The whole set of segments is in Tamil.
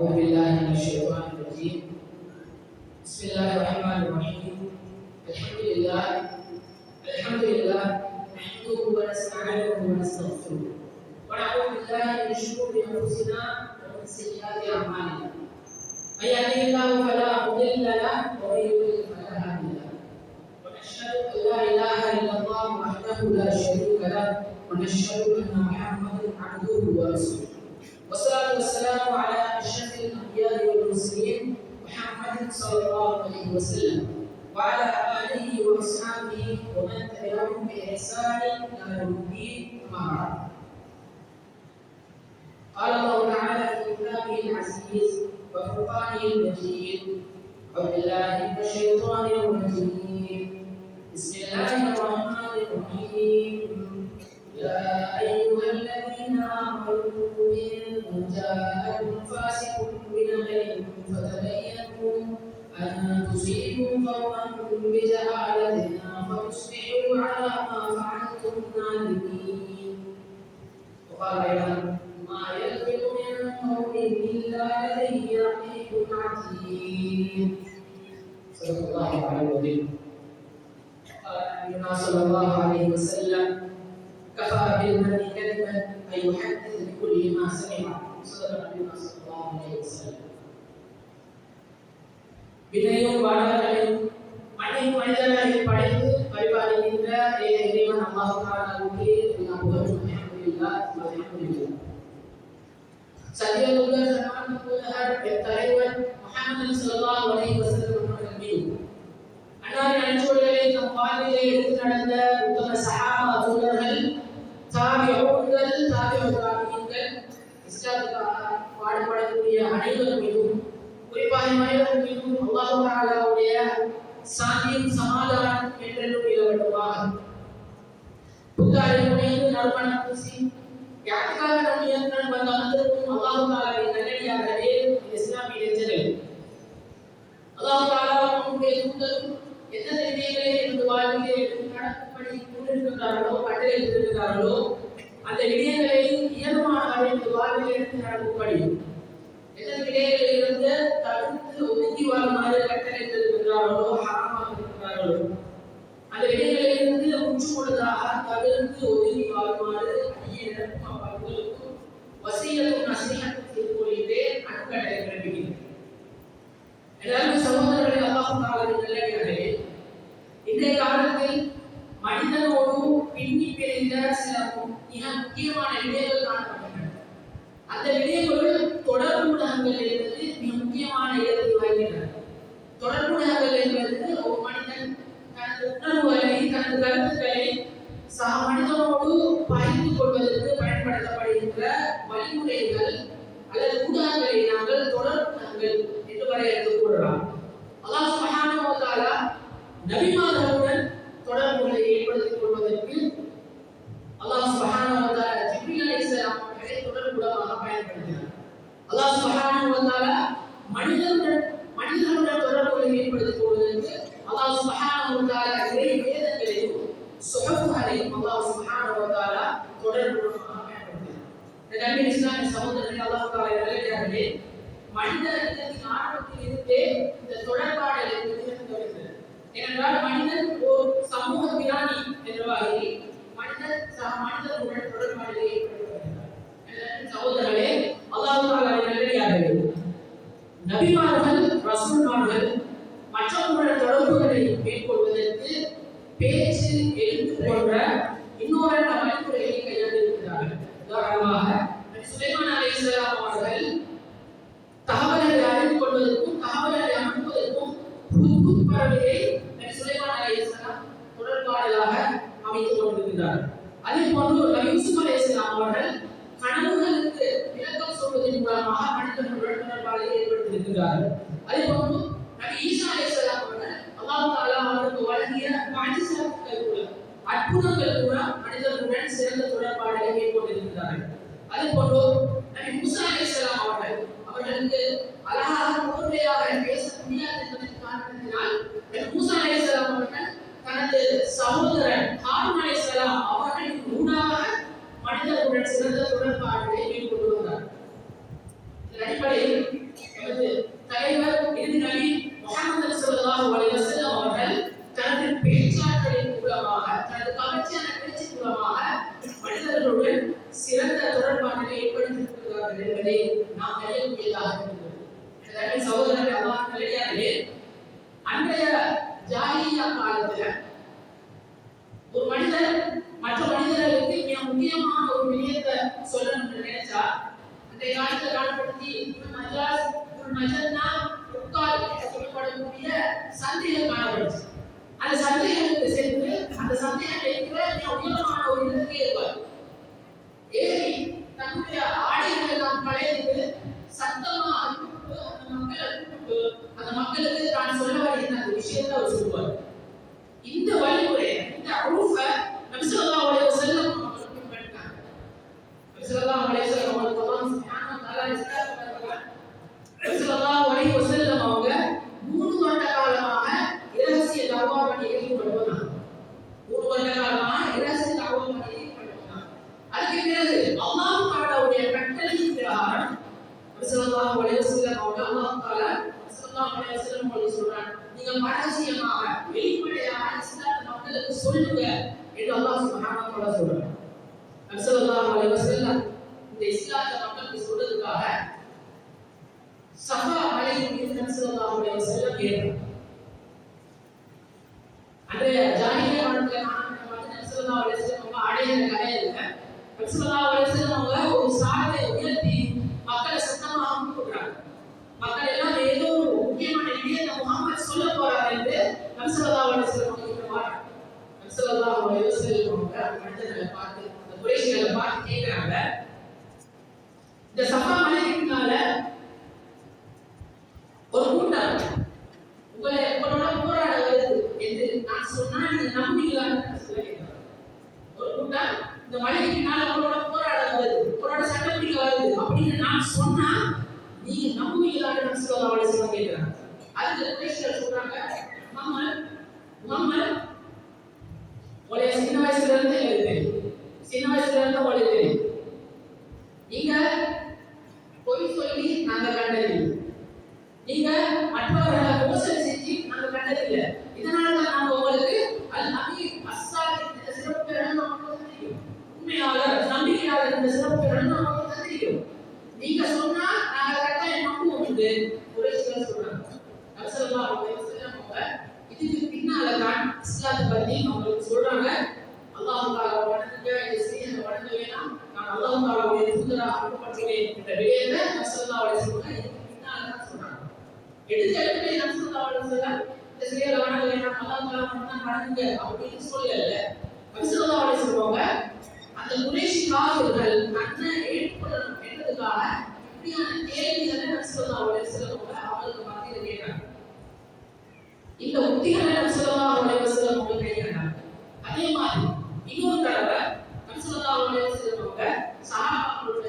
أعوذ بالله من الشيطان الرجيم. بسم الله الرحمن الرحيم. الحمد لله نحمده ونستعينه ونستغفره ونعوذ بالله من شرور أنفسنا ومن سيئات أعمالنا. من يهده الله فلا مضل له ومن يضلل فلا هادي له. ونشهد أن لا إله إلا الله وحده لا شريك له ونشهد أن محمدا عبده ورسوله. والصلاة والسلام على أشرف الأنبياء والمرسلين محمد صلى الله عليه وسلم وعلى آله وأصحابه ومن تبعهم بإحسان إلى يوم الدين. أما بعد. قال الله تعالى في كتابه العزيز وفرقانه المجيد: أعوذ بالله من الشيطان الرجيم. بسم الله الرحمن الرحيم. يا أيها الذين آمنوا إن جاءكم فاسق بنبأ فتبينوا أن تصيبوا قوما بجهالة فتصبحوا على ما فعلتم نادمين. وقال أيضا: ما يلفظ من قول إلا لديه رقيب عتيد. صدق الله العظيم. قال نبينا صلى الله عليه وسلم: كفى بالمرء كذبا أن يحدث بكل ما سمع. صدق نبينا صلى الله عليه وسلم. வினையும் வாழாதலையும் மனிதர்களை படைத்து பரிபாலிக்கின்ற இறைவன் அல்லாஹ் தஆலாவுக்கு எல்லா புகழும் அல்ஹம்துலில்லாஹ். சத்தியமுள்ள சன்மார்க்க போதகர் தலைவர் முஹம்மது ஸல்லல்லாஹு அலைஹி வஸல்லம் அவர்கள் மீது அன்னாரின் அன்சோர்களை தம் வாழ்விலே எடுத்து நடந்த உத்தம சஹாபா தோழர்கள், தாபிஊன்கள், தாபிஊன்கள், இஸ்லாத்துக்காக பாடுபடக்கூடிய அனைவர் மீதும், குறிப்பாக மனிதர்கள் மீதும் அல்லாஹ் தஆலாவுடைய சாந்தியும் சமாதானம் என்றென்றும் நிலவட்டுமாக. புத்தாடை புனைந்து நறுமணம் பூசி யாருக்காக நம் இயற்கன் வந்த அமர்ந்திருக்கும் அல்லாஹ் தஆலாவின் நல்லடியார்களே, இஸ்லாமிய நெஞ்சங்களே, அல்லாஹ் தஆலா நம்முடைய தூதரும் எந்தெந்த விடயங்களை இந்த வாழ்விலே நடக்கும்படி கூறியிருக்கிறார்களோ, கட்டளையிட்டிருக்கிறார்களோ, அந்த விடயங்களை இயல்பாக இந்த வாழ்விலே எடுத்து நடக்கும்படி எந்தெந்த விடயங்களில் இருந்து தவிர்த்து ஒதுக்கி வாழுமாறு கட்டளையிட்டிருக்கிறார்களோ, ஹராமாக இருக்கிறார்களோ, அந்த விடயங்களில் இருந்து முற்றுமுழுதாக தவிர்த்து ஒதுக்கி வாழுமாறு அடியேனுக்கும் அவர்களுக்கும் வசியத்தும் நசீஹத்தும் செய்து கொள்கிறேன். அன்புகளை பிறப்பிக்கிறேன். எல்லாரும் சகோதரர்களே, அல்லாஹ் தஆலாவின் நல்லடியார்களே, இன்றைய காலத்தில் மனிதனோடு பின்னி பிணைந்த சில மிக முக்கியமான விடயங்கள் காணப்படுகின்றன. அந்த விடயங்கள் தொடர்பு ஊடகங்கள் என்பது மிக முக்கியமான இடத்தை வகிக்கின்றன. தொடர்பு ஊடகங்கள் என்பது ஒரு மனிதன் தனது உணர்வுகளை, தனது கருத்துக்களை சக மனிதனோடு பகிர்ந்து கொள்வதற்கு பயன்படுத்தப்படுகின்ற வழிமுறைகள் அல்லது ஊடகங்களை நாங்கள் தொடர்பு ஊடகங்கள் என்று வரையறுத்துக் கொள்ளலாம். அல்லாஹ் சுப்ஹானஹு வ தஆலா நபிமார்களுடன் தொடர்புகளை ஏற்படுத்திக் கொள்வதற்கு அல்லாஹ் சுப்ஹானஹு வ தஆலா ஜிப்ரீல் அலைஹிஸ்ஸலாம் அவர்களை தொடர்புடமாக பயன்படுத்தினார். அல்லாஹ் சுப்ஹானஹு வ தஆலா மனிதர்களுடன் தொடர்புகளை ஏற்படுத்திக் கொள்வதற்கு அல்லாஹ் சுப்ஹானஹு வ தஆலா இறை வேதங்களையும் சுஹஃபுகளையும் அல்லாஹ் சுப்ஹானஹு வ தஆலா தொடர்புடமாக பயன்படுத்தினார். நபி இஸ்லாமிய சகோதரர்களே, அல்லாஹ் தஆலா நல்லடியார்களே, மனித இனத்தின் ஆரம்பத்தில் இருந்தே இந்த தொடர்பாடல் என்பது இருந்து வருகிறது. ஏனென்றால் மனிதன் ஒரு சமூக பிராணி என்ற வகையில் மனிதனுடன் தொடர்பாடலை ஏற்படுத்துகிறார். சகோதரர்களே, அல்லாஹ் தஆலாவின் நல்லடியார்களே, நபிமார்கள், ரசூல்மார்கள் மற்றவர்களுடன் தொடர்புகளை மேற்கொள்வதற்கு பேச்சு, எழுத்து போன்ற இன்னொரு வழிமுறைகளை கையாண்டிருக்கிறார்கள். உதாரணமாக சுலைமான் அலைஹிஸ்ஸலாம் அவர்கள் தகவல்களை அறிந்து கொள்வதற்கும் தகவல்களை அனுப்புவதற்கும் ஹுத்ஹுத் பறவையை சுலைமான் அலைஹிஸ்ஸலாம் தொடர்பாடலாக அமைத்துக் கொண்டிருக்கிறார். அதே போன்று நபி யூசுப் அலைஹிஸ்ஸலாம் அவர்கள் கனவுகளுக்கு விளக்கம் சொல்வதன் மூலமாக மனிதர்களுடன் தொடர்பாடலை ஏற்படுத்தியிருக்கிறார்கள். அதே போன்று நபி ஈசா அலைஹிஸ்ஸலாம் அவர்கள் அல்லாஹ் தஆலா அவர்களுக்கு வழங்கிய மாஜிசாத்துக்கள் கூட, அற்புதங்கள் கூட மனிதர்களுடன் சிறந்த தொடர்பாடலை மேற்கொண்டிருக்கிறார்கள். அதே போன்று நபி மூசா அலைஹிஸ்ஸலாம் அவர்களுக்கு அழகாக முறையாக பேச முடியாது என்பதன் காரணத்தினால் மூசா அலைஹிஸ்ஸலாம் அவர்கள் தனது சகோதரன் ஹாரூன் அலைஹிஸ்ஸலாம் அவர்களின் ஊடாக மனிதர்களுடன் சிறந்த தொடர்பாடலை மேற்கொண்டு வந்தார். அடிப்படையில் என்பதை நாம் அறியக்கூடியதாக இருக்கிறது. சகோதரர்கள் அல்லாஹ் நல்லடியார்களே, அன்றைய ஜாஹிலியா காலத்துல ஒரு மனிதர் மற்ற மனிதர்களுக்கு மிக முக்கியமான ஒரு விடயத்தை சொல்லணும்னு நினைச்சா அன்றைய காலத்துல காலப்படுத்தி சொல்லப்படக்கூடிய சந்தைகள் காணப்படுச்சு. அந்த சந்தைகளுக்கு சென்று அந்த சந்தையில் இருக்கிற மிக உயரமான ஒரு இடத்துக்கு ஏறுவார். ஏறி தன்னுடைய ஆடைகளை எல்லாம் களைந்து சத்தமா அந்த மக்களுக்கு தான் சொல்ல வருகிற அந்த விஷயத்தை அவர் சொல்லுவார். இந்த வழிமுறை இந்த அரூஃபை நபி ஸல்லல்லாஹு அலைஹி வஸல்லம் அவர்கள் பின்பற்றினாங்க. நபி ஸல்லல்லாஹு அலைஹி வஸல்லம் அவர்கள் அல்லாஹ் சுப்ஹானஹு வ தஆலா நபி ஸல்லல்லாஹு அலைஹி வஸல்லம் அவங்க 3 வருட காலமாக இரகசிய தஅவா பண்ணி ஈடுபடுவாங்க. 3 வருட காலமாக இரகசிய தஅவா பண்ணி ஈடுபடுவாங்க. அதுக்கு பிறகு அல்லாஹ் தஆலாவுடைய கட்டளையின் பிரகாரம் நபி ஸல்லல்லாஹு அலைஹி வஸல்லம் அவங்க அல்லாஹ் தஆலா ஸல்லல்லாஹு அலைஹி வஸல்லம் அவர்கள் சொல்றாங்க, நீங்க ரகசியமாக வெளிப்படையாக இஸ்லாத்தை மக்களுக்கு சொல்லுங்க என்று அல்லாஹ் சுப்ஹானஹு வ தஆலா சொல்றாங்க. நபி ஸல்லல்லாஹு அலைஹி வஸல்லம் இந்த இஸ்லாத்தை மக்களுக்கு சொல்றதுக்காக சஃபா மலையின் மீது நபி ஸல்லல்லாஹு அலைஹி வஸல்லம் ஏறினார். அன்றைய ஜாஹிலியா காலத்துல நபி ஸல்லல்லாஹு அலைஹி வஸல்லம் அடையிற கலையில நபி ஸல்லல்லாஹு அலைஹி வஸல்லம் அவங்க ஒரு சாட்டை உயர்த்தி மக்களை சத்தமாக கூப்பிடுறாங்க. மக்கள் எல்லாம் ஏதோ ஒரு முக்கியமான விஷயத்தை முஹம்மது சொல்ல போறார் என்று நபி ஸல்லல்லாஹு அலைஹி வஸல்லம் சொல்றாங்க. நபி ஸல்லல்லாஹு அலைஹி வஸல்லம் அவங்க மனிதர்களை பார்த்து அந்த குறைஷிகளை பார்த்து கேட்கிறாங்க, இந்த சஃபா மலைக்குனால ஒரு கூட்டம் உங்களோட போராட வருது என்று நான் சொன்னா நீங்க நம்புவீங்களான்னு சொல்லுங்க. ஒரு கூட்டம் இந்த மலைக்குனால உங்களோட போராட வருது, உங்களோட சண்டை பிடிக்க வருது அப்படின்னு நான் சொன்னா நீங்க நம்புவீங்களான்னு நபி ஸல்லல்லாஹு அலைஹி வஸல்லம் கேக்குறாங்க. அதுக்கு குறைஷிகள் சொல்றாங்க, முஹம்மது உடைய சின்ன வயசுல இருந்து எனக்கு தெரியும், சின்ன வயசுல இருந்து உங்களுக்கு தெரியும், நீங்க பொய் சொல்லி நாங்க கண்டதில்லை, நீங்க மற்றவர்களை மோசடி செஞ்சு நாங்க கண்டதில்லை, இதனாலதான் நாங்க உங்களுக்கு அல் அமீர் அஸ்ஸாதிக் இந்த சிறப்பு பெறணும் நமக்கு தெரியும், உண்மையாளர் நம்பிக்கையாளர் இந்த சிறப்பு பெறணும் நமக்கு தெரியும், நீங்க சொன்னா நாங்க கட்டாயம் நம்புவோம் என்று குறைஷிகள் சொல்றாங்க. நபி ஸல்லல்லாஹு அலைஹி வஸல்லம் அவங்க இதுக்கு பின்னால தான் இஸ்லாத்தை பத்தி அவங்களுக்கு சொல்றாங்க, அல்லாஹ் தஆலா வணங்குங்க, இந்த செய்தியை வணங்க வேணாம், நான் அல்லாஹ் தஆலாவுடைய தூதராக அனுப்பப்பட்டேன் என்ற விடயத்தை நபி ஸல்லல்லாஹு அலைஹி வஸல்லம் இதுக்கு பின்னால தான் சொல்றாங்க. எடுத்தெடுத்து நபி ஸல்லல்லாஹு அலைஹி வஸல்லம் இந்த செய்தியை வணங்க வேணாம், அல்லாஹ் தஆலா மட்டும் வணங்குங்க அப்படின்னு சொல்லல. நபி ஸல்லல்லாஹு அலைஹி வஸல்லம் அந்த குறைஷி காஃபிர்கள் தன்னை ஏற்றுக்கொள்ளணும் என்றதுக்காக இப்படியான கேள்விகளை நபி ஸல்லல்லாஹு அலைஹி வஸல்லம் அவங்களுக்கு மத்தியில் கேட்கிறாங்க. இந்த உத்திகளை நபி ஸல்லல்லாஹு அலைஹி வஸல்லம் அவங்க கேட்கிறாங்க. அதே மாதிரி இன்னொரு தடவை நபி ஸல்லல்லாஹு அலைஹி வஸல்லம் அவங்க சஹாபாக்களோட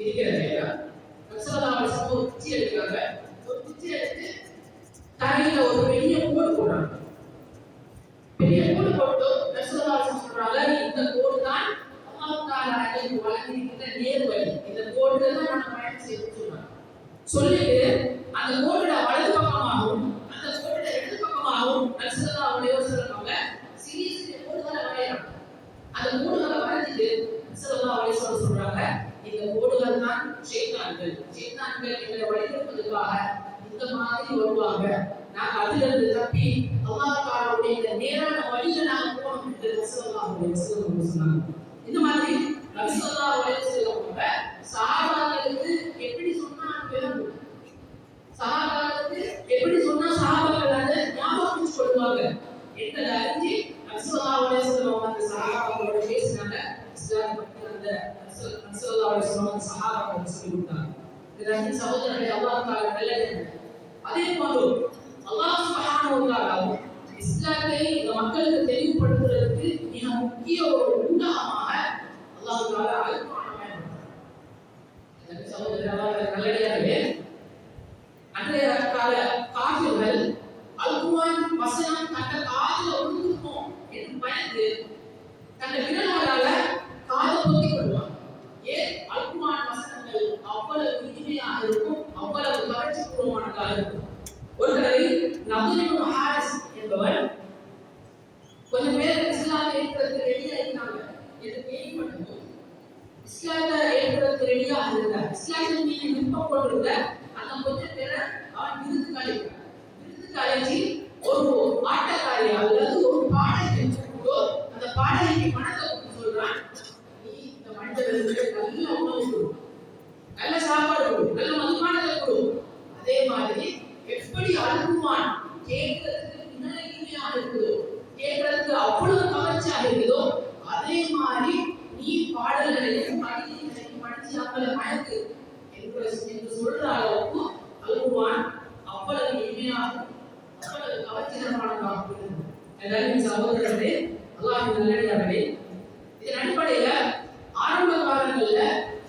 இருக்கிற நேரம் நபி ஸல்லல்லாஹு அலைஹி வஸல்லம் ஒரு குச்சி எடுக்கிறாங்க. ஒரு குச்சி எடுத்து தரையில ஒரு பெரிய கோடு போடுறாங்க. பெரிய கோடு போட்டு நபி ஸல்லல்லாஹு அலைஹி வஸல்லம் சொல்றாங்க, இந்த கோடு தான் அல்லாஹ் தஆலா எனக்கு வழங்கியிருக்கிற நேர் வழி, இந்த கோடுல தான் நான் பயணம் செய்யணும்னு சொல்றாங்க. சொல்லிட்டு அந்த கோடோட வலது பக்கமாகவும் அந்த கோடோட இடது பக்கமாகவும் நபி ஸல்லல்லாஹு அலைஹி வஸல்லம் அவங்க சிறிய சிறிய கோடுகளை வரையறாங்க. அந்த கோடுகளை வரைஞ்சிட்டு நபி ஸல்லல்லாஹு அலைஹி வஸல்லம் சொல்றாங்க, இந்த கோடுகள் தான் ஷைத்தான்கள், ஷைத்தான்கள் எங்களை வழிகெடுப்பதற்காக இந்த மாதிரி வருவாங்க, நாங்க அதிலிருந்து தப்பி அல்லாஹ் தஆலாவுடைய இந்த நேரான வழியில நாங்க போகணும் என்று நபி ஸல்லல்லாஹு அலைஹி வஸல்லம் சொன்னாங்க. இந்த மாதிரி நபி ஸல்லல்லாஹு அலைஹி வஸல்லம் அவங்க சஹாபாக்களுக்கு எப்படி சொன்னா விளங்கும், சஹாபாக்களுக்கு எப்படி சொன்னா சஹாபாக்கள் அதை ஞாபகம் வச்சு கொள்வாங்க என்பதை அறிஞ்சு நபி ஸல்லல்லாஹு அலைஹி வஸல்லம் அந்த சஹாபாக்களோட பேசினாங்க. இஸ்லாம் பற்றி அந்த நபி ஸல்லல்லாஹு அலைஹி வஸல்லம் சஹாபாக்களுக்கு சொல்லி கொடுத்தாங்க. இதற்கு சகோதரர்களே, அல்லாஹ் தஆலா நல்லது. அதே போன்று அல்லாஹ் சுப்ஹானஹு வ தஆலா இஸ்லாத்தை இந்த மக்களுக்கு தெளிவுபடுத்துவதற்கு மிக முக்கிய ஒரு ஊடகமாக அல்லாஹ் தஆலா அல் குர்ஆனை பயன்படுத்துறார். இதற்கு சகோதரர்களே நல்லடியார்களே, அன்றைய கால காஃபிர்கள் அல் குர்ஆன் வசனம் தந்த காதில விழுந்துக்கும் என்று பயந்து தன்னை விரல்களால காதை பொத்தி கொள்வாங்க. ஏன் அல் குர்ஆன் வசனங்கள் அவ்வளவு இனிமையாக இருக்கும், அவ்வளவு கவர்ச்சிபூர்வமானதாக இருக்கும். ஒரு தடவை நதுர் இப்னு ஹாரிஸ் என்பவர் கொஞ்சம் பேர் இஸ்லாத்தை ஏற்கிறதுக்கு ரெடியா இருந்தாங்க என்று கேள்விப்பட்டதும் இஸ்லாத்தை ஏற்கிறதுக்கு ரெடியாக இருந்தார். இஸ்லாம் துன்பம் கொண்டிருந்த அந்த கொஞ்சம் பேரை அவன் விருதுக்கு அழைக்கிறான். விருதுக்கு அழைச்சி ஒரு ஆட்டக்காரி அல்லது ஒரு பாடகை கூப்பிட்டு அந்த பாடகைக்கு பணத்தை கொடுத்து சொல்றான், நீ இந்த மனிதர்களுக்கு நல்ல உணவு கொடு, நல்ல சாப்பாடு கொடு, நல்ல மதுபானத்தை கொடு. அதே மாதிரி எப்படி அழுகுவான் கேட்கறதுக்கு இணையாக இருக்குதோ, கேட்கறதுக்கு அவ்வளவு கவர்ச்சியாக இருக்குதோ, அதே மாதிரி நீ பாடல்களையும் படிச்சு அவங்களை மயக்கு என்று சொல்ற அளவுக்கு அழுகுவான். அவ்வளவு இனிமையாக அவ்வளவு கவர்ச்சிகரமானதாக எல்லாரும் சகோதரர்களே, அல்லாஹ்வின் நல்லடியார்களே, இதன் அடிப்படையில ஆரம்ப காலங்கள்ல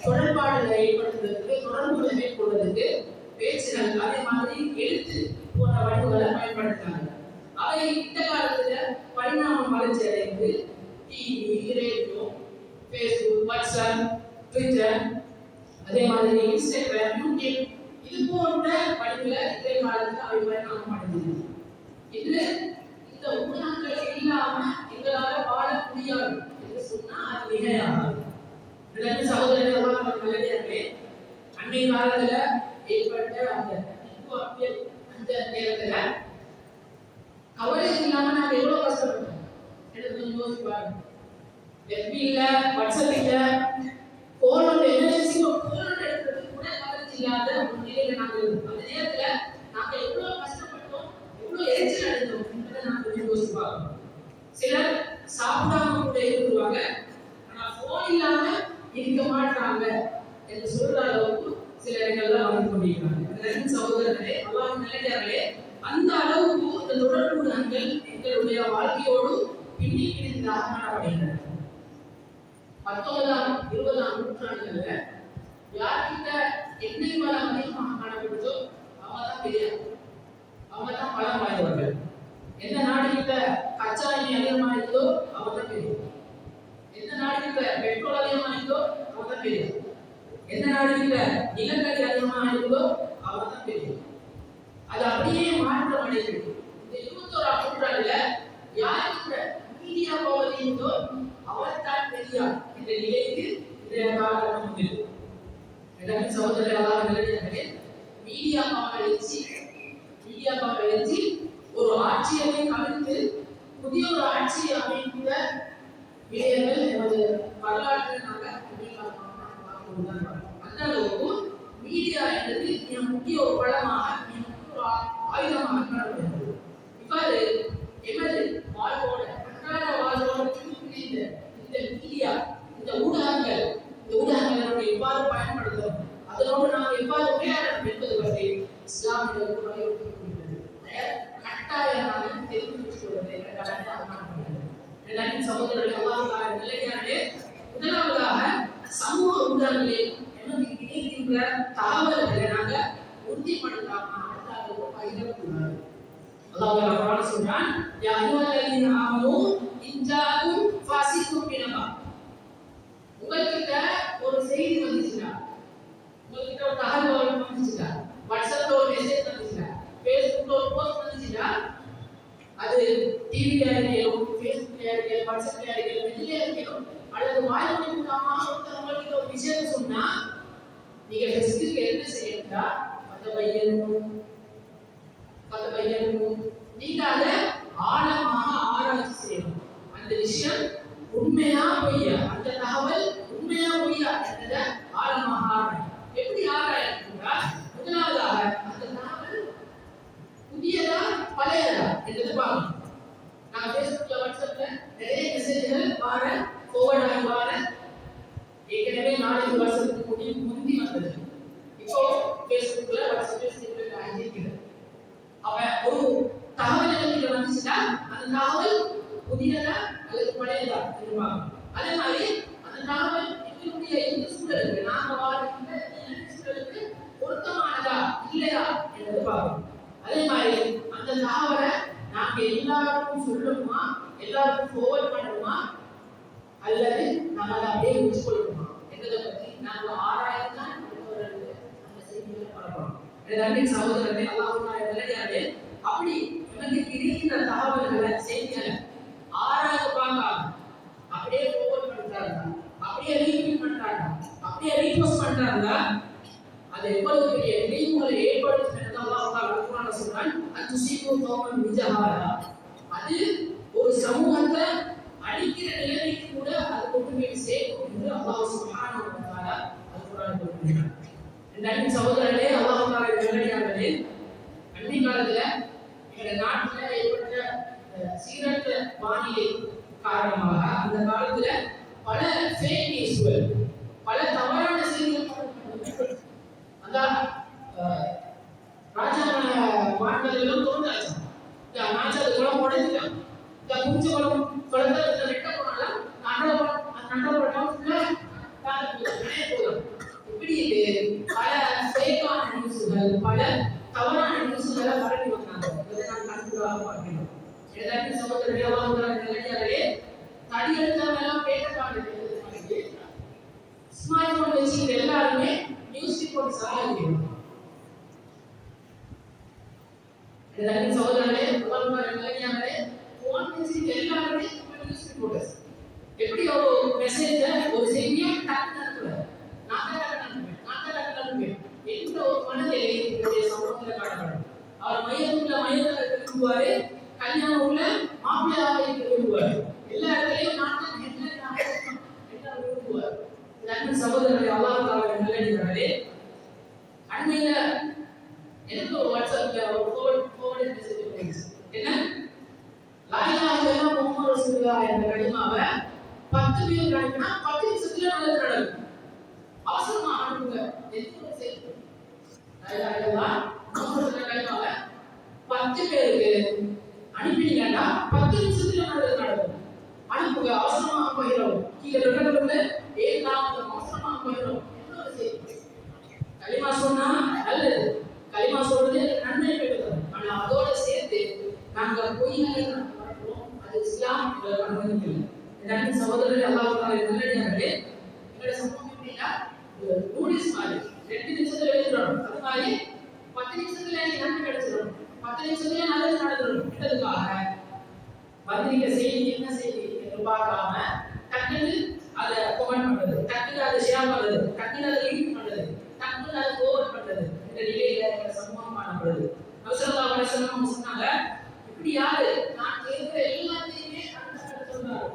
தொடர்பாடுகளை ஏற்படுத்துவதற்கு, தொடர்புகளை மேற்கொள்வதற்கு பேச்சுகள் அதே மாதிரி எழுத்து போன்ற வடிவுகளை பயன்படுத்தினாங்க. அவை இந்த காலத்துல பரிணாமம் வளர்ச்சி அடைந்து TV, radio, Facebook, WhatsApp, Twitter, அதே மாதிரி இன்ஸ்டாகிராம், யூடியூப் இது போன்ற வடிவுல இதே காலத்துல அவை பரிணாமம் அடைந்தது. இது இந்த ஊடகங்கள் இல்லாம எங்களால வாழ முடியாது என்று சொன்னா அது மிகையாகாது. சகோதரர்கள் நல்லதே அன்றைய காலத்துல ஏற்பட்ட அந்த நேரத்துல கவலை இல்லாம நாங்க எவ்வளவு கஷ்டப்பட்டோம் எனக்கு யோசிச்சு பாருங்க. எஃபி இல்ல, வாட்ஸ்அப் இல்ல, போனோட எமர்ஜென்சி போனோட எடுக்கிறதுக்கு கூட கவலை இல்லாத ஒரு நிலையில நாங்க இருக்கோம். அந்த நேரத்துல நாங்க எவ்வளவு கஷ்டப்பட்டோம், எவ்வளவு எரிச்சல் அடைந்தோம் என்பதை நாங்க கொஞ்சம் யோசிச்சு பார்க்கணும். சிலர் சாப்பிடாம கூட இருக்குவாங்க, ஆனா போன் இல்லாம இருக்க மாட்டாங்க என்று சொல்ற அளவுக்கு சில இடங்கள்ல வந்து கொண்டிருக்கிறாங்க. சகோதரர்களே, அல்லாஹ்வின் நல்லடியார்களே, அந்த அளவுக்கு அந்த தொடர்பு நாங்கள் எங்களுடைய வாழ்க்கையோடு பின்னி பிடிந்ததாக காணப்படுகின்றன. 19ஆம் 20ஆம் நூற்றாண்டுகள்ல யார்கிட்ட எண்ணெய் வளம் அதிகமாக காணப்படுதோ அவங்க தான் பெரியார், அவங்க தான் பலம் வாய்ந்தவர்கள். எந்த நாடுகிட்ட கச்சா எண்ணெய் அதிகமாக இருந்தோ அவங்க தான் பெரியார். எந்த நாடுகிட்ட பெட்ரோல் அதிகமாக இருந்தோ அவங்க தான் பெரியார். எந்த நாடுகிட்ட நிலக்கரி அதிகமாக இருந்தோ அவங்க தான் பெரியார். அது அப்படியே மாற்றம் அடைகிறது. இந்த 21ஆம் நூற்றாண்டுல யாருக்கு மீடியா பவர் இருந்தோ அவர் தான் பெரியார் என்ற நிலைக்கு இன்றைய காலகட்டம் வந்தது. எனவே சகோதரர்களே, மீடியா பவர் வச்சு ஒரு ஆட்சியை கவிழ்த்து புதிய ஒரு ஆட்சியை அமைந்த விடயங்கள் நமது வரலாற்றில் நாங்கள் அந்த அளவுக்கு மீடியா என்பது மிக முக்கிய ஒரு பலமாக, ஆயுதமாக காணப்படுகிறது. இவ்வாறு எமது வாழ்வோட அன்றாட வாழ்வோட இந்த மீடியா, இந்த ஊடகங்களை எவ்வாறு பயன்படுத்தும், அதனோடு நாம் எவ்வாறு உரையாடணும் என்பது பற்றி இஸ்லாமிய வலியுறுத்தப்படுகிறது. கட்டாயமாக தெரிந்து வச்சுக்கொள்வதை சகோதரர்கள் அல்லாஹ்வின் நல்லடியார்களே, முதலாவதாக சமூக ஊடகங்களில் நமக்கு கிடைக்கின்ற தகவல்களை நாங்க உறுதிப்படுத்தாம அடுத்த பகிரக்கூடாது. அல்லாஹ் குர்ஆன்ல சொல்றான், யா அய்யுஹல்லதீன ஆமனூ இன் ஜாஅக்கும் ஃபாஸிக்கும் பினபா. உங்ககிட்ட ஒரு செய்தி வந்துச்சுனா, உங்ககிட்ட ஒரு தகவல் வந்துச்சுனா, வாட்ஸ்அப்ல ஒரு மெசேஜ் வந்துச்சுனா, ஃபேஸ்புக்ல ஒரு போஸ்ட் வந்துச்சுனா, அது டிவில இருக்கணும், ஃபேஸ்புக்ல இருக்கணும், வாட்ஸ்அப்ல இருக்கணும், எதுல இருக்கணும், அல்லது வாய்மொழி மூலமாக ஒருத்தவங்களுக்கு ஒரு விஷயம் சொன்னா நீங்க ஃபெஸ்டுக்கு என்ன செய்யணும்னா பதவையனும் நீங்க அதை ஆழமாக ஆராய்ச்சி செய்யணும். அந்த விஷயம் உண்மையா பொய்யா, அந்த தகவல் உண்மையா பொய்யா என்றதை ஆழமாக ஆராயணும். எப்படி ஆராயணும்னா, முதலாவதாக அந்த தகவல் புதியதா பழையதா என்றது பார்க்கணும். நான் ஃபேஸ்புக்ல வாட்ஸ்அப்ல நிறைய மெசேஜ்கள் வார forward ஆகி வார ஏற்கனவே நாளைக்கு வருஷத்துக்கு முந்தி வந்தது, இப்போ ஃபேஸ்புக்ல வாட்ஸ்அப்ல ஸ்டேட்டஸ் ஆகியிருக்கிறது. அப்ப ஒரு தகவல் எனக்கு வந்துச்சுன்னா அந்த தகவல் புதியதா அல்லது பழையதா இருப்பாங்க. அதே மாதிரி அந்த தகவல் எங்களுடைய இந்த சூழலுக்கு, நாம வாழ்கின்ற சூழலுக்கு பொருத்தமானதா இல்லையா என்று பார்க்கணும். அதே மாதிரி அந்த தகவலை நாங்க எல்லாருக்கும் சொல்லணுமா, எல்லாருக்கும் forward பண்ணணுமா, அல்லது நம்ம அதை அப்படியே வச்சுக்கொள்ளணுமா என்பதை பற்றி நாங்கள் ஆராய்ந்துதான் அந்த செய்திகளை பரப்பணும். அன்பின் சகோதரர்களே, அல்லாஹ்வுடைய நல்லடியார்களே, அப்படி நமக்கு கிடைக்கின்ற தகவல்களை, செய்திகளை ஆராய்ந்து பார்க்காம அப்படியே forward பண்றாங்க, அப்படியே ரீட்வீட் பண்றாங்க, அப்படியே ரீபோஸ்ட் பண்றாங்க, அது அது எவ்வளவு பெரிய விளைவுகளை ஏற்படுத்தும் என்று அல்லாஹ் குர்ஆன்ல சொல்றான். அத்துசீபு கௌமன் பிஜஹாலா, அது ஒரு சமூகத்தை அழிக்கிற நிலைமைக்கு கூட அது கொண்டு போய் சேர்க்கும் என்று அல்லாஹ் சுப்ஹானஹு வ தஆலா அல் குர்ஆனில் கூறுகிறார். இரண்டாயிரம் சகோதரர்களே, அல்லாஹ் நல்லடியார்களே, அன்றைய காலத்துல எங்க நாட்டுல ஏற்பட்ட சீரற்ற வானிலை காரணமாக அந்த காலத்துல பல ஃபேக் நியூஸ்கள், பல தவறான செய்திகள், அந்த ராஜாவான மாநிலங்களும் தோன்றாச்சு. ராஜா குளம் உடைஞ்சிட்டான், இந்த குஞ்சு குளம் குளத்தை வெட்ட போனாலும் இப்படி பல ஃபேக்கான நியூஸ்கள், பல தவறான நியூஸ்களை பரப்பி வந்தாங்க. இதை நான் கண்கூடாக பார்க்கிறோம். எல்லாருக்கும் சகோதரர்களே, நல்லடியார்களே, தடி எடுத்தவங்க பேட்டை ஸ்மார்ட் போன் வச்சுக்கிட்டு எல்லாருமே நியூஸ் ரிப்போர்ட் சாதிக்கிறோம். எல்லாருக்கும் சகோதரர்களே, நல்லடியார்களே, போன் வச்சுக்கிட்டு எல்லாருமே நியூஸ் ரிப்போர்ட்டர்ஸ். எப்படி ஒரு மெசேஜை ஒரு செய்தியை டக்குன்னு அனுப்புறாரு, நான் தான் அனுப்புவேன் என்ற ஒரு மனநிலை என்னுடைய சமூகத்தில் காணப்படும். அவர் மையத்தில் விரும்புவாரு, கல்யாணம் உள்ள மாப்பிள்ளையாக இருக்க விரும்புவார், எல்லா இடத்துலையும் நான் விரும்புவார். நண்பன் சகோதரர்களை அல்லாஹ் நல்லடியார்களே, அண்மையில எனக்கு ஒரு வாட்ஸ்அப்ல ஒரு forward மெசேஜ் வந்துச்சு. என்ன, லா இலாஹ இல்லல்லாஹ் முஹம்மது ரசூலுல்லாஹ் என்ற கலிமாவை 10 பேர் அனுப்பினா 10 நிமிஷத்துல நல்லது நடக்கும். அவசரமா அனுப்புங்க. எதுக்கு செய்யுங்க? லா இலாஹ இல்லல்லாஹ் முஹம்மது என்ற கலிமாவை 10 பேருக்கு அனுப்பினீங்கன்னா 10 நிமிஷத்துல நல்லது நடக்கும். அனுப்புங்க, அவசரமா போயிடும். கீழே ரெண்டு ஏன் அவசரமா போயிடும். என்ன செய்யுங்க? கலிமா சொன்னா நல்லது, கலிமா சொல்றது நன்மை பெறுகிறது. ஆனா அதோட சேர்த்து நாங்க பொய்களை பார்க்கிறோம், அது இஸ்லாம் அனுமதிக்கவில்லை. இந்த சகோதரர்கள் அல்லாஹ் நல்லடியார்களே, எங்களோட சமூகம் எப்படின்னா நூடில்ஸ் மாதிரி 2 நிமிஷத்துல எழுதுறோம், அது மாதிரி 10 நிமிஷத்துல நன்மை கிடைச்சிடும், 10 நிமிஷத்துல நல்லது நடந்துடும். இதுக்காக வந்திருக்க செய்தி என்ன செய்தி என்று பார்க்காம டக்குன்னு அதை கமெண்ட் பண்றது, டக்குன்னு அதை ஷேர் பண்றது, டக்குன்னு அதை லிங்க் பண்றது, டக்குன்னு அதை ஃபார்வர்ட் பண்றது, இந்த நிலையில எங்க சமூகம் காணப்படுது. நபி ஸல்லல்லாஹு அலைஹி வஸல்லம் சொன்னாங்க, இப்படி யாரு நான் கேட்கிற எல்லாத்தையுமே அடுத்த சொல்றாரு,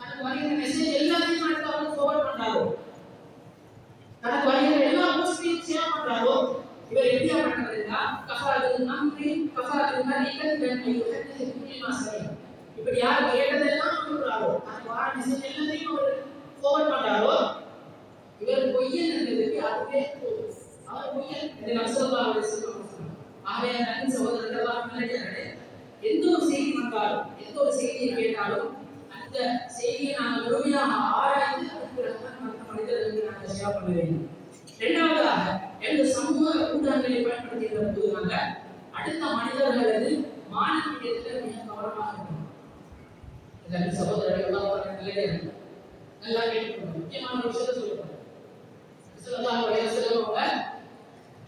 எனக்கு வருகிற மெசேஜ் எல்லாத்தையும் அடுத்தவங்க ஃபார்வர்ட் பண்றாரோ, எனக்கு வருகிற எல்லா போஸ்டையும் ஷேர் பண்றாரோ, இவர் எப்படியா பண்றதுன்னா கஃபாரத்துல் அம்ரி கஃபாரத்துல் மலிகத் பன் யுஹத்திஸ் குல்லி மா சமி. இப்படி யார் கேட்டதெல்லாம் சொல்றாரோ, அந்த வார மெசேஜ் எல்லாத்தையும் அவர் ஃபார்வர்ட் பண்றாரோ, இவர் பொய்யன் என்றதுக்கு அதுவே அவர் பொய்யன் என்று நபி ஸல்லல்லாஹு அலைஹி வஸல்லம் சொன்னார். ஆகவே நண்பன் சகோதரர்கள் எல்லாம் நல்லடியார்களே, எந்த ஒரு செய்தி வந்தாலும், எந்த ஒரு செய்தியை கேட்டாலும் அந்த செய்தியை நாங்கள் முழுமையாக ஆராய்ந்து அதுக்கு மற்ற மனிதர்களுக்கு நாங்கள் ஷேர் பண்ண வேண்டும். இரண்டாவதாக, எந்த சமூக ஊடகங்களை பயன்படுத்துகிற போது நாங்கள் அடுத்த மனிதர்களது மானவீரியத்தில் மிக கவனமாக இருக்கணும். நண்பன் சகோதரர்கள் எல்லாம் நல்லடியார்கள், நல்லா கேட்டுக்கணும். முக்கியமான ஒரு விஷயத்தை சொல்லணும். ஸல்லல்லாஹு அலைஹி வஸல்லம் அவங்க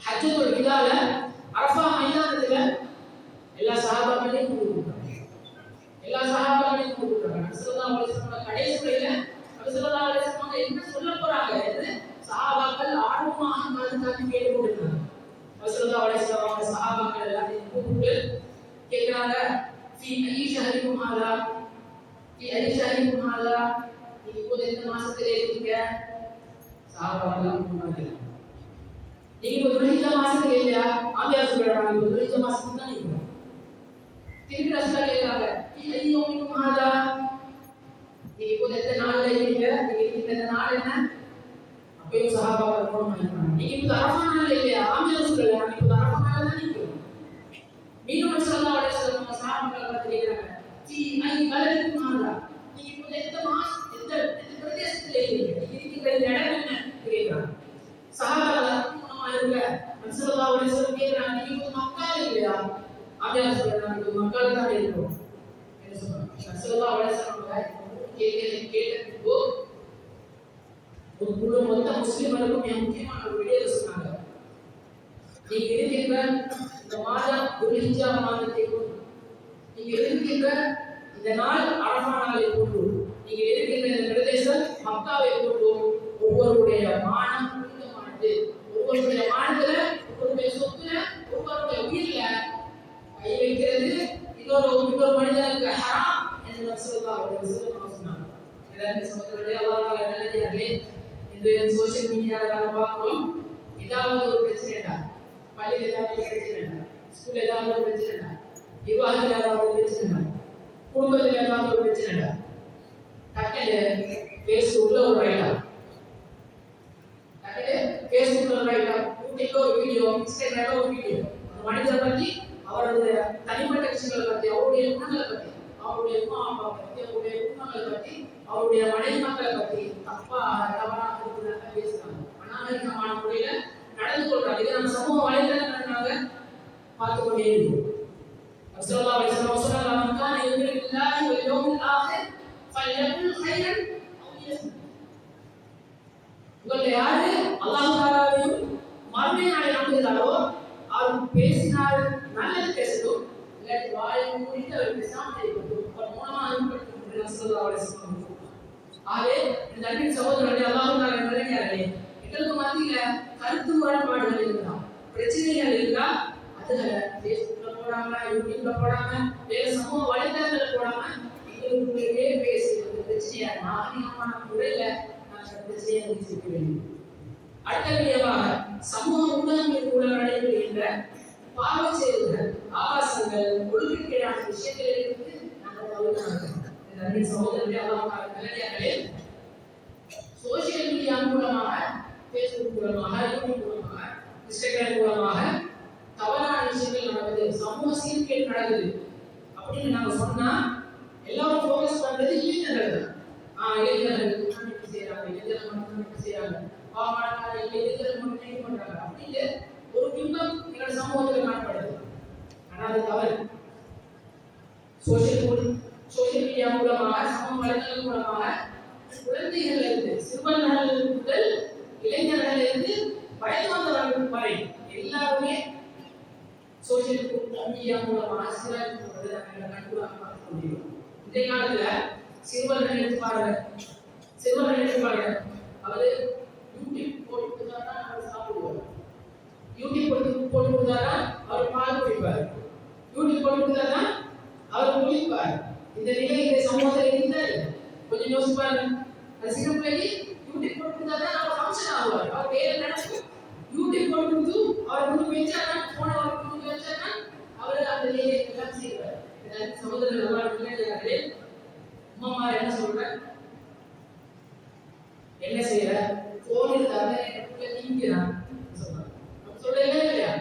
ஹஜ்ஜத்துல் விதால அரஃபா மைதானத்துல எல்லா சஹாபாக்களையும் கூப்பிட்டாங்க, எல்லா சஹாபாக்களையும் கூப்பிட்டாங்க. ஸல்லல்லாஹு அலைஹி வஸல்லம் கடைசி உரையில ஸல்லல்லாஹு அலைஹி வஸல்லம் என்ன சொல்ல போறாங்க என்று சஹாபாக்கள் ஆர்வமாக காது கேட்டு கொண்டிருந்தாங்க. ஸல்லல்லாஹு அலைஹி வஸல்லம் சஹாபாக்கள் எல்லாத்தையும் கூப்பிட்டு கேட்கிறாங்க, ஃபீ ஐ ஷஹரிக்கும் ஹாதா, ஃபீ ஐ ஷஹரிக்கும் ஹாதா, நீங்க இப்போது எந்த மாசத்திலே இருக்கீங்க? சஹாபாக்கள் சொன்னாங்க, நீங்க இப்போ துல்ஹிஜ்ஜா மாசத்துல இல்லையா? ஆமியா சொல்றாங்க, நீங்க துல்ஹிஜ்ஜா மாசத்துல தான் இருக்கீங்க. திருப்பி ரசூலா கேக்குறாங்க, ஃபீ ஐ யௌமிக்கும் ஹாதா, நீங்க இப்போ எந்த நாள்ல இருக்கீங்க? நீங்க இருக்கிற இந்த நாள் என்ன? அப்பயும் சஹாபாக்கள் போனாங்க, நீங்க இப்போ அரஃபா நாள்ல இல்லையா? ஆமியா சொல்றாங்க, நீங்க இப்போ அரஃபா நாள்ல தான் இருக்கீங்க. மீண்டும் ஸல்லல்லாஹு அலைஹி வஸல்லம் சஹாபாக்கள் பார்த்து கேக்குறாங்க, ஃபீ ஐ பலதிக்கும் ஹாதா, நீங்க இப்போ எந்த மாசம் எந்த பிரதேசத்துல இருக்கீங்க? நீங்க இருக்கிற இந்த இடம் என்ன கேக்குறாங்க. சஹாபாக்கள் ஸல்லல்லாஹு அலைஹி வஸல்லம் கேக்குறாங்க, நீங்க இப்போ மக்கால இல்லையா? ஆமியா சொல்றாங்க, இப்போ மக்கால தான் இருக்கோம் என்று சொன்னாங்க. ஸல்லல்லாஹு அலைஹி வஸல்லம் கேட்டப்போ ஒரு மொத்த முஸ்லிம்களுக்கும் மிக முக்கியமான ஒரு விடயத்தை சொன்னாங்க. நீங்க இருக்கின்ற இந்த மாதம் துல்ஹிஜ்ஜா மாதத்தை கொண்டு, நீங்க இருக்கின்ற இந்த நாள் அரஃபா நாளை கொண்டு, நீங்க இருக்கின்ற இந்த பிரதேசம் மக்காவை கொண்டு ஒவ்வொருடைய மானம் புனிதமானது, ஒவ்வொருடைய மானத்தை சோசியல் மீடியால நாம பார்க்கிறோம், ஏதாவது ஒரு பிரச்சனைடா, பள்ளியில் ஏதாவது ஒரு பிரச்சனைடா, ஸ்கூல்ல ஏதாவது ஒரு பிரச்சனைடா, விவாதத்தில் ஏதாவது ஒரு பிரச்சனைடா, குடும்பத்தில் ஏதாவது ஒரு பிரச்சனைடா, டக்குனு ஃபேஸ்புக்ல ஒரு ரைட்டா, ஃபேஸ்புக்ல ஒரு ரைட்டா, யூடியூப்ல ஒரு வீடியோ, இன்ஸ்டாகிராம்ல ஒரு வீடியோ, அந்த மனிதரை பத்தி, அவருடைய தனிப்பட்ட விஷயங்களை பத்தி, அவருடைய குணங்களை பத்தி, அவருடைய அம்மா அப்பா பத்தி, அவருடைய குடும்பங்களை பத்தி, அவருடைய மனைவி மக்களை பத்தி தவறாக பேசுறாங்க. அநாகரிகமான முறையில நடந்து கொள்றாங்க. இதை நம்ம சமூக வலைதளங்கள்னால பார்த்து கொண்டே இருக்கோம். ஸல்லல்லாஹு அலைஹி வஸல்லம் சொன்னாங்க, "மன் கான யுமினு பில்லாஹி வல் யௌமில் ஆகிர் ஃபல்யகுல் கைரன் அவ் லியஸ்முத்." உங்களை யாரு அல்லாஹ் தஆலாவையும் மறுமை நாளை நம்புகிறாரோ அவர் பேசினால் நல்லது பேசட்டும், இல்லாட்டி வாயை மூடிட்டு அவர் பேசாமல் இருக்கட்டும். அவர் மூலமாக அனுப்பப்பட்டிருக்கிறார் ஸல்லல்லாஹு அலைஹி வஸல்லம். ஆகவே இந்த அன்பின் சகோதரர்களே, அல்லாஹ் தஆலா நல்லடியார்களே, எங்களுக்கு மத்தியில கருத்து முரண்பாடுகள் இருந்தா, பிரச்சனைகள் இருந்தா, அதுகளை ஃபேஸ்புக்ல போடாம, யூடியூப்ல போடாம, வேற சமூக வலைதளங்கள்ல போடாம, எங்களுக்குள்ளே பேசி அந்த பிரச்சனையை நாகரிகமான முறையில நாங்கள் பிரச்சனையை முடிச்சிருக்க வேண்டும். அடுத்தபடியாக சமூக ஊடகங்களின் மூலம் நடைபெறுகின்ற பாவ செயல்கள், ஆபாசங்கள், ஒழுக்கக்கேடான விஷயங்களிலிருந்து நாங்கள் தவிர்க்க சகோதரர்களே, அல்லாஹ் நல்லடியார்களே, சோசியல் மீடியா மூலமாக, ஃபேஸ்புக் மூலமாக, யூடியூப் மூலமாக, இன்ஸ்டாகிராம் மூலமாக தவறான விஷயங்கள் நடக்குது, சமூக சீர்கேடு நடக்குது அப்படின்னு நாங்க சொன்னா எல்லாரும் ஃபோக்கஸ் பண்றது இளைஞர்கள். இளைஞர்கள் செய்யறாங்க, இளைஞர்கள் மட்டும் செய்யறாங்க, இளைஞர்கள் மட்டும் பண்றாங்க அப்படின்னு ஒரு பிம்பம் எங்களோட சமூகத்தில் காணப்படுது. ஆனால் அது தவறு. சோசியல் மீடியா மூலமாக, சமூக வலைதளங்கள் மூலமாக குழந்தைகள் இருந்து, சிறுவர்கள் முதல் இளைஞர்கள் இருந்து வயது வந்தவர்கள் வரை எல்லாருமே சோசியல் மீடியா மூலமாக சிறப்பு கண்டுபிடிக்க பார்க்க முடியும். இந்த காலத்துல சிறுவர்கள் எடுத்து பாருங்க, அவரு யூடியூப் போட்டு கொடுத்தாதான் அவர் சாப்பிடுவார், யூடியூப் போட்டு கொடுத்தாதான் அவர் பால் குடிப்பார், யூடியூப் போட்டு கொடுத்தாதான் அவர் குளிப்பார். இந்த நிலை இந்த சமூகத்தில் இருந்தால் கொஞ்சம் யோசிப்பாரு. அது சின்ன பிள்ளைக்கு யூடியூப் போட்டு கொடுத்தாதான் அவர் ஃபங்க்ஷன் ஆகுவார், அவர் வேற நடக்கும். யூடியூப் போட்டு கொடுத்து அவர் முன்னு வச்சாருன்னா, போன அவர் முன்னு வச்சாருன்னா அவர் அந்த நிலையை எல்லாம் செய்வார். சகோதரர்கள் நல்லடியார்களே, அம்மா என்ன சொல்றாங்க, என்ன செய்யற, போன் இருந்தாங்க எனக்குள்ள நீங்கிறான் சொல்றாங்க. சொல்லவே இல்லையா,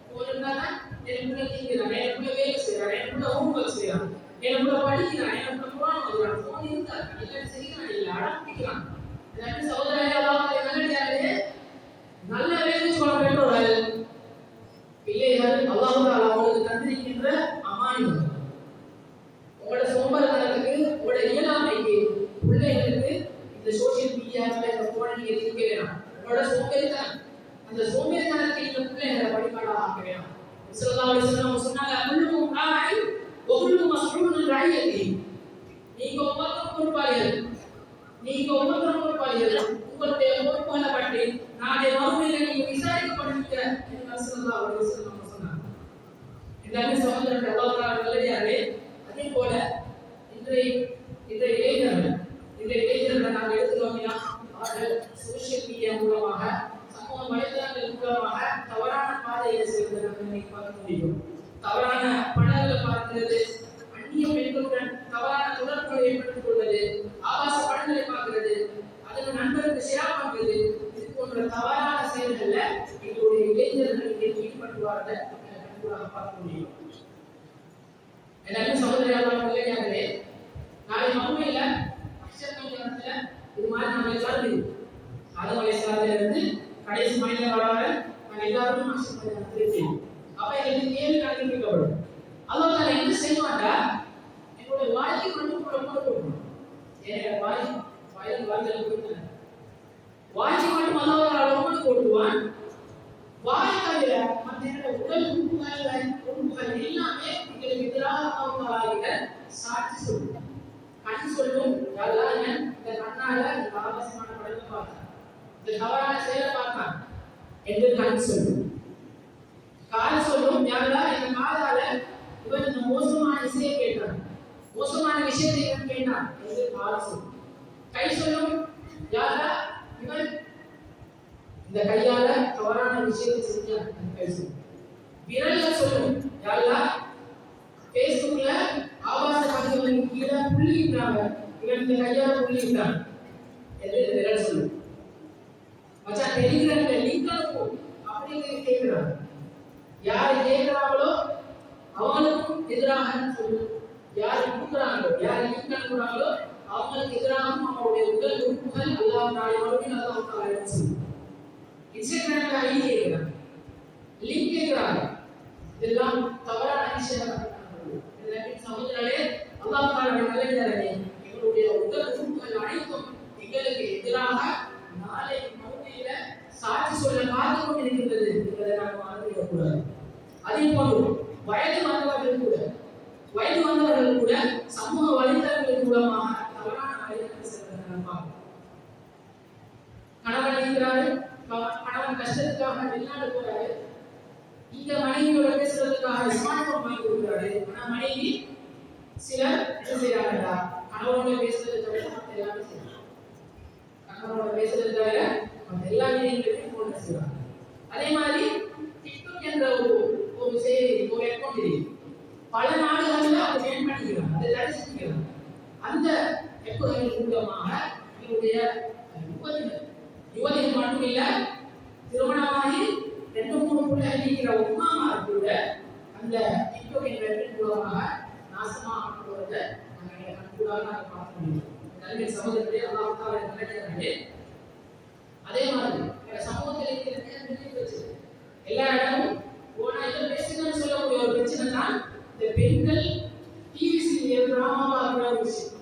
போன் இருந்தாங்க எனக்குள்ள நீங்கிறான், எனக்குள்ள வேலை செய்யறான், எனக்குள்ள ஹோம்ஒர்க் செய்யறான், எனக்குள்ள படிக்கிறான், எனக்குள்ள குரான் ஓதுறான். போன் இருந்தா இல்லை செய்யறான், இல்லை அடம்பிக்கிறான். இதற்கு சகோதரர்களே, அல்லாஹ் நல்லடியார்களே, நல்ல வேலை சொல்ற பெற்றோர்கள் பிள்ளைகள் அல்லாஹ் தஆலா அவங்களுக்கு தந்திருக்கின்ற அமானிதம். உங்களோட சோம்பேறித்தனத்துக்கு, உங்களோட இயலாமைக்கு பிள்ளைகளுக்கு இந்த சோசியல் மீடியாவில் இந்த போனை நீங்க திணிக்க வேணாம். உங்களோட சோம்பேறித்தனம், அந்த சோம்பேறித்தனத்தை இந்த பிள்ளைகளை வழிபாடாக ஆக்க வேணாம். ஸல்லல்லாஹு அலைஹி வஸல்லம் சொன்னாங்க, குல்லுக்கும் ராஇ வ குல்லுக்கும் மஸ்ஊலுன் அன் ரஅய்யத்திஹி. நீங்க ஒவ்வொருத்தரும் பொறுப்பாளிகள், உங்களுடைய பொறுப்புகளை பற்றி நாளை மறுமையில நீங்க விசாரிக்கப்படுவீங்க என்று ஸல்லல்லாஹு அலைஹி வஸல்லம் சொன்னாங்க. இந்த சகோதரர்கள் அல்லாஹ் தஆலா நல்லடியார்களே, அதே போல இன்றைய இளைஞர்களை நாங்கள் எடுத்துக்கோங்கன்னா, அவர்கள் சோசியல் மீடியா மூலமாக, சமூக வலைதளங்கள் மூலமாக தவறான பாதையை செல்வதை நாம் பார்க்க முடியும். தவறான படங்களை பார்க்கிறது, அந்நிய பெண்களுடன் தவறான தொடர்புகளை ஏற்படுத்திக் கொள்வது, ஆபாச படங்களை பார்க்கிறது, அதில் நண்பர்களுக்கு ஷேர் பண்றது, இது போன்ற தவறான செயல்கள்ல எங்களுடைய இளைஞர்கள் ஈடுபட்டுவார்கள் கண்டிப்பாக பார்க்க முடியும். எல்லாரும் சகோதரர்களே, நாளை மறுமையில அக்ஷரத்துல இது மாதிரி நம்ம எல்லாரும் ஆதம் அலைஹிஸ்ஸலாத்திலிருந்து கடைசி மனிதன் வராங்க, நாங்க எல்லாரும் அக்ஷரத்துல இருக்கோம். அப்ப எங்களுக்கு கேள்வி கண்டுபிடிக்கப்படும். அல்லாஹ் தஆலா என்ன செய்வாங்க, எங்களுடைய வாழ்க்கை மட்டும் கொடுக்கணும். ஏன் வாயில் கொடுக்கல, வாழ்க்கை மட்டும் அல்லாஹ் தஆலா ரொம்ப கொடுத்துவான். வாழ்க்கையில மற்ற உடல் உறுப்புகள் எல்லாமே எங்களுக்கு எதிராக அவங்க சாட்சி சொல்லும். கண் சொல்லும், இந்த கண்ணால இந்த ஆபாசமான படத்தை பார்த்தான், இந்த தவறான செயலை பார்த்தான் என்று கண் சொல்லும். கால் சொல்லும், யாரெல்லாம் இந்த காதால இவன் இந்த மோசமான இசையை கேட்டான், மோசமான விஷயத்தை இவன் கேட்டான் என்று கால் சொல்லும். கை சொல்லும், யாரெல்லாம் இவன் இந்த கையால தவறான விஷயத்தை செஞ்சா பேசும். விரல்ல சொல்லும், யாரா பேஸ்புக்ல ஆபாச காட்சிகளுக்கு கீழே புள்ளிக்கிறாங்க, இவன் இந்த கையால புள்ளிக்கிறான் என்று விரல் சொல்லும். மச்சான் டெலிகிராம்ல லிங்க் அனுப்பும் அப்படின்னு கேட்கிறாங்க. யார் கேட்கிறாங்களோ அவங்களுக்கும் எதிராக சொல்லும். யார் கொடுக்குறாங்களோ, யார் லிங்க் அனுப்புறாங்களோ அவங்களுக்கு எதிராகவும் அவங்களுடைய உடல் உறுப்புகள் அல்லாஹ் நாளை மறுபடியும் அல்லாஹ் தஆலா சொல்லும். இன்ஸ்டாகிராம்ல ஐடி கேட்கிறாங்க, லிங்க் கேட்கிறாங்க, இதெல்லாம் தவறான விஷயம். சகோதரர்களே, அல்லாஹ் தஆலா நல்லடியார்களே, எங்களுடைய உடல் உறுப்புகள் அனைத்தும் எங்களுக்கு எதிராக நாளை மறுமையில சாட்சி சொல்ல காத்து கொண்டிருக்கின்றது என்பதை நாம் மறந்துவிடக்கூடாது. அதே போன்று வயது வந்தவர்கள் கூட சமூக வலைதளங்களின் மூலமாக தவறான வழிகளுக்கு செல்கிறார்கள். கணவன் இருக்கிறாரு, கணவன் கஷ்டத்துக்காக வெளிநாடு போறாரு, இந்த மனைவியோட பேசுறதுக்காக ஸ்மார்ட் போன் வாங்கி கொடுக்குறாரு. ஆனா மனைவி சிலர் என்ன செய்யறாங்கடா, கணவனோட பேசுறது தவிர மற்ற எல்லாமே செய்யறாங்க. கணவனோட பேசுறது தவிர மற்ற எல்லா விஷயங்களையும் போட்டு செய்வாங்க. அதே மாதிரி டிக்டாக் என்ற ஒரு செயலி, ஒரு அக்கௌண்ட் இருக்கு. பல நாடுகளில் அதை பேன் பண்ணிக்கிறாங்க, அதை தடை செஞ்சுக்கிறாங்க. அந்த அக்கௌண்ட் மூலமாக என்னுடைய யுவதிகள் மட்டும் இல்ல, திருமணமாகி 2-3 பிள்ளைகள் இருக்கிற உமாமார் கூட அந்த டிக்டாக் என்ற மூலமாக நாசமாக்குவதை நாங்கள் கண்கூடாக பார்க்க முடியும். கல்வி சமூகத்திலே அல்லாஹ் தஆலா நல்லடியார்களே, அதே மாதிரி சமூகத்தில் இருக்கிற எல்லா இடமும் போனா இதில் பேசுங்கன்னு சொல்லக்கூடிய ஒரு பிரச்சனை தான் இந்த பெண்கள் டிவி சீரியல் டிராமாவா இருக்கிற ஒரு விஷயம்.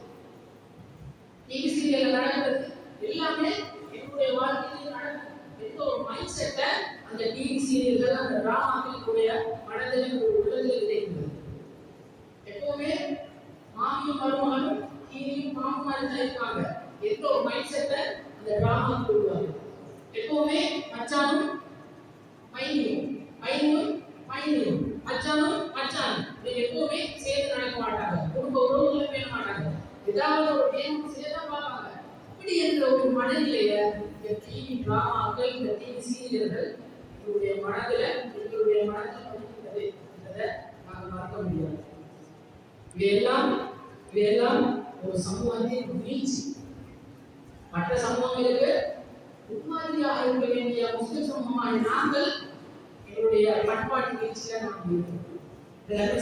டிவி சீரியல் நடக்கிறது எல்லாமே என்னுடைய வாழ்க்கையில் நடக்கும் என்ற ஒரு மைண்ட் செட்டை அந்த டிவி சீரியல்கள், அந்த டிராமாக்களுடைய மனதில் ஒரு உள்ளதில் விதைக்கிறது. எப்பவுமே மாமியும் மருமகளும் டிவியும் மாமும் மாதிரி தான் இருக்காங்க என்ற ஒரு மைண்ட் செட்டை அந்த டிராமாவுக்கு உருவாங்க. எப்பவுமே மச்சானும் மைனியும், மைனியும் மைனியும், மச்சானும் மச்சான் எப்பவுமே சேர்ந்து நடக்க மாட்டாங்க. குடும்ப உறவுகளை பேண மாட்டாங்க. ஏதாவது ஒரு நேரம் சேர்ந்து பார்ப்பாங்க. இப்படி என்ற ஒரு மனநிலைய இந்த டிவி டிராமாக்கள், இந்த டிவி சீரியல்கள் எங்களுடைய மனதில் பதிக்கிறது என்பதை நாங்கள் மறக்க முடியாது. இவையெல்லாம் ஒரு சமூகத்தின் வீழ்ச்சி. மற்ற சமூகங்களுக்கு முன்மாதிரியாக இருக்க வேண்டிய முஸ்லிம் சமூகமான நாங்கள் எங்களுடைய பண்பாட்டு வீழ்ச்சியில நாம் இருக்கிறோம்.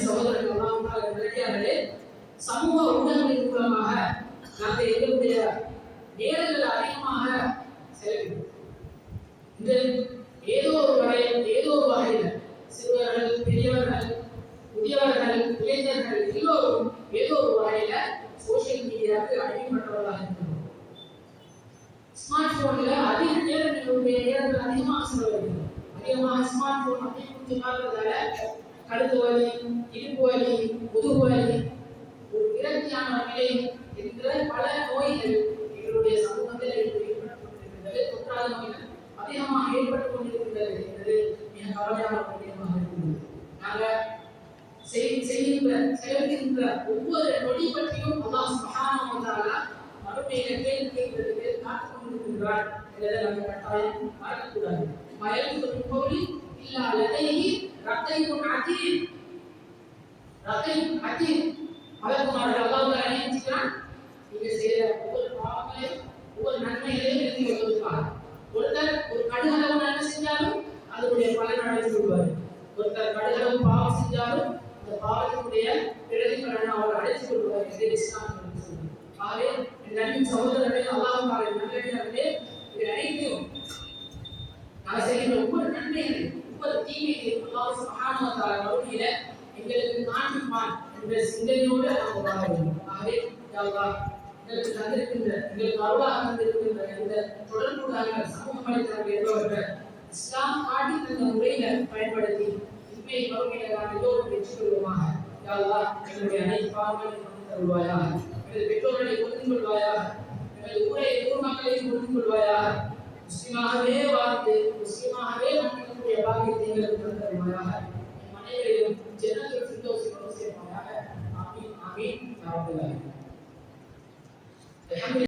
சகோதரர்களே, சமூக ஊடகங்களின் மூலமாக நாங்கள் எங்களுடைய நேரங்கள் அதிகமாக செலவிடுவோம். இந்த ஏதோ ஒரு வகையில் சிறுவர்கள், பெரியவர்கள், முதியவர்கள், இளைஞர்கள் எல்லோரும் ஏதோ ஒரு வகையில சோசியல் மீடியாவுக்கு அடிமைப்பட்டவர்களாக இருக்கிறோம். ஸ்மார்ட் போன்ல அதிக நேரம் எங்களுடைய நேரங்கள் அதிகமாக செலவழிக்கிறோம். அதிகமாக ஸ்மார்ட் போன் அப்படி குறித்து பார்க்கறதால கழுத்து வலி, இடுப்பு வலி, முதுகு வலி, ஒரு விரக்தியான நிலை என்கிற பல நோய்கள் எங்களுடைய சமூகத்தில் ஏற்பட்டுக் கொண்டிருக்கின்றது. தொற்றாத நோய்கள் அதிகமாக ஏற்பட்டுக் கொண்டிருக்கின்றது என்பது மிக கவலையான விஷயமாக இருக்கிறது. நாங்கள் செலவிடுகின்ற ஒவ்வொரு நொடி பற்றியும் அல்லாஹ் சுப்ஹானஹு வ தஆலா மறுமையில கேள்வி கேட்கிறதுக்கு காத்துக் கொண்டிருக்கின்றார் என்பதை நாங்கள் கட்டாயம் மறக்கக்கூடாது. மயல்குல் கௌலி இல்லா லதைஹி ரகைபுன் அதீத். மலக்குமார்கள் அல்லாஹ் தஆலா நியமிக்கிறான், நீங்க செய்யற ஒவ்வொரு பாவங்களையும் ஒவ்வொரு நன்மைகளையும் எழுதி வைத்திருப்பார். ஒருத்தர் ஒரு கடுகளவு நன்மை செஞ்சாலும் அதனுடைய பலன் அடைந்து கொள்வார். ஒருத்தர் கடுகளவு பாவம் செஞ்சாலும் அந்த பாவத்தினுடைய பிரதிபலனை அவர் அடைந்து கொள்வார் என்று இஸ்லாம் சொல்லுகிறது. ஆகவே நன்மை சகோதரர்களே, அல்லாஹ் தஆலா நல்லடியார்களே, இது அனைத்தையும் நான் செய்கிற ஒவ்வொரு நன்மைகளையும் ஒவ்வொரு தீமைகளையும் அல்லாஹ் சுப்ஹானஹு வ தஆலா மறுமையில எங்களுக்கு காண்பிப்பான் என்ற சிந்தனையோடு நாம் வாழ வேண்டும். ஆகவே யா அல்லாஹ், எங்களுக்கு தந்திருக்கின்ற, எங்களுக்கு அருளாக தந்திருக்கின்ற இந்த தொடர்புடைய சமூக வலைத்தளங்கள் என்பவற்றை இஸ்லாம் காட்டி தந்த முறையில பயன்படுத்தி உண்மையை மறுமையில நாம் எல்லோரும் வெற்றி கொள்வோமாக. யா அல்லாஹ், எங்களுடைய அனைத்து பாவங்களையும் மன்னித்து தருவாயாக. எங்கள் பெற்றோர்களை பொறுத்துக் கொள்வாயாக. எங்கள் ஊர் மக்களை பொறுத்துக் கொள்வாயாக. முஸ்லிமாகவே வாழ்ந்து முஸ்லிமாகவே மன்னிக்கக்கூடிய பாக்கியத்தை எங்களுக்கு தருவாயாக. என் மனைவியையும் ஜன்னத்துல் ஃபிர்தௌஸில் சேர்ப்பாயாக. ஆமீன் ஆமீன்.